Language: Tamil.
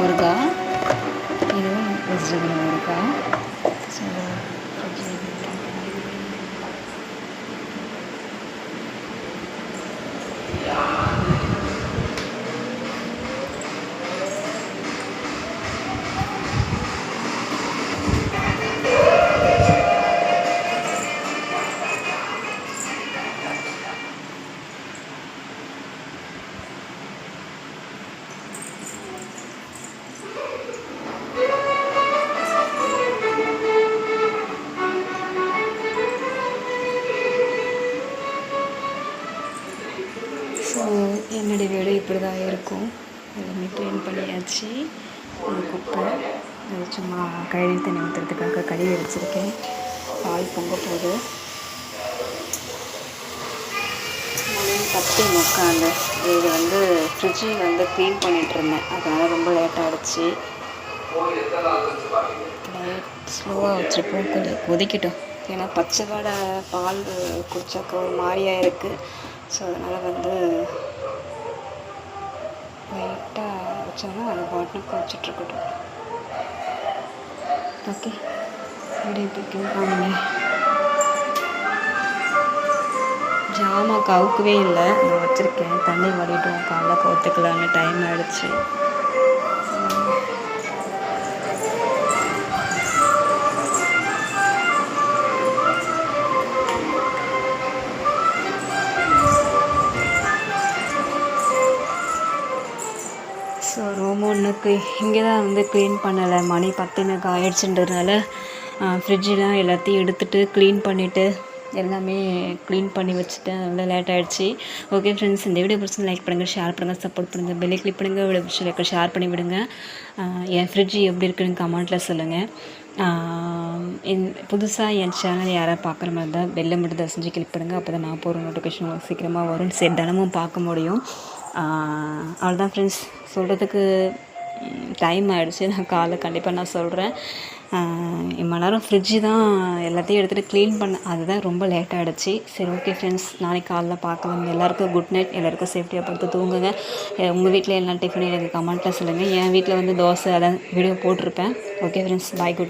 ஊறுகாய், இதுவும் வெஜிடபிள் ஊறுகாய். ஸோ என்னுடைய வீடு இப்படி தான் இருக்கும். எல்லாமே க்ளீன் பண்ணியாச்சு. ஒரு குப்பை அது சும்மா கழுவி தண்ணி ஊற்றுறதுக்காக கழுவி வச்சுருக்கேன். பால் பொங்க போகுது. மணி 10:45. இது வந்து ஃப்ரிட்ஜு வந்து க்ளீன் பண்ணிகிட்ருந்தேன், அதனால் ரொம்ப லேட் ஆகிடுச்சு. ஸ்லோவாக வச்சுருப்போம், கொஞ்சம் கொதிக்கட்டும். ஏன்னா பச்சை வடை பால் குடித்தாக்க ஒரு மாதிரியாக இருக்குது. ஸோ அதனால் வந்து லைட்டாக வச்சோம்னா அது பாட்டில் குடிச்சிட்ருக்கட்டும். ஓகே, வீடியோ பிடிக்கும் பாருங்க. ஜாமான் கவுக்கவே இல்லை, நான் வச்சுருக்கேன். தண்ணி வடிட்டோம், காலைல கவுத்துக்கலான்னு டைம் ஆகிடுச்சு. ஸோ ரூம் ஒன்றுக்கு இங்கே தான் வந்து க்ளீன் பண்ணலை. மணி 10 ஆயிடுச்சுன்றதுனால ஃப்ரிட்ஜெலாம் எல்லாத்தையும் எடுத்துகிட்டு க்ளீன் பண்ணிவிட்டு எல்லாமே க்ளீன் பண்ணி வச்சுட்டேன். அதனால் லேட் ஆகிடுச்சு. ஓகே ஃப்ரெண்ட்ஸ், இந்த வீடியோ பிடிச்சி லைக் பண்ணுங்கள், ஷேர் பண்ணுங்கள், சப்போர்ட் பண்ணுங்கள், பெல்லை கிளிக் பண்ணுங்கள். வீடியோ பிடிச்சி ஷேர் பண்ணி விடுங்க. என் ஃப்ரிட்ஜ் எப்படி இருக்குன்னு கமெண்ட்டில் சொல்லுங்கள். புதுசாக என் சேனல் யாராவது பார்க்குற மாதிரி தான் பெல்லை மட்டும் தான் செஞ்சு கிளிக் பண்ணுங்கள். அப்போ தான் நான் போகிற நோட்டிஃபிகேஷன் உங்களுக்கு சீக்கிரமாக வரும். சரி, தினமும் பார்க்க முடியும். அவ்வளோதான் ஃப்ரெண்ட்ஸ், சொல்கிறதுக்கு டைம் ஆகிடுச்சு. நான் காலைல கண்டிப்பாக நான் சொல்கிறேன். இவ்வளோ நேரம் ஃப்ரிட்ஜு தான் எல்லாத்தையும் எடுத்துகிட்டு க்ளீன் பண்ணேன், அதுதான் ரொம்ப லேட் ஆகிடுச்சு. சரி, ஓகே ஃப்ரெண்ட்ஸ், நாளைக்கு காலைல பார்க்கலாம். எல்லாேருக்கும் குட் நைட். எல்லாேருக்கும் சேஃப்டியாக பார்த்து தூங்குங்க. உங்கள் வீட்டில் என்ன டிஃபன் எனக்கு கமெண்ட்டில் சொல்லுங்கள். என் வீட்டில் வந்து தோசை, அதான் வீடியோ போட்டிருப்பேன். ஓகே ஃப்ரெண்ட்ஸ், பாய், குட்.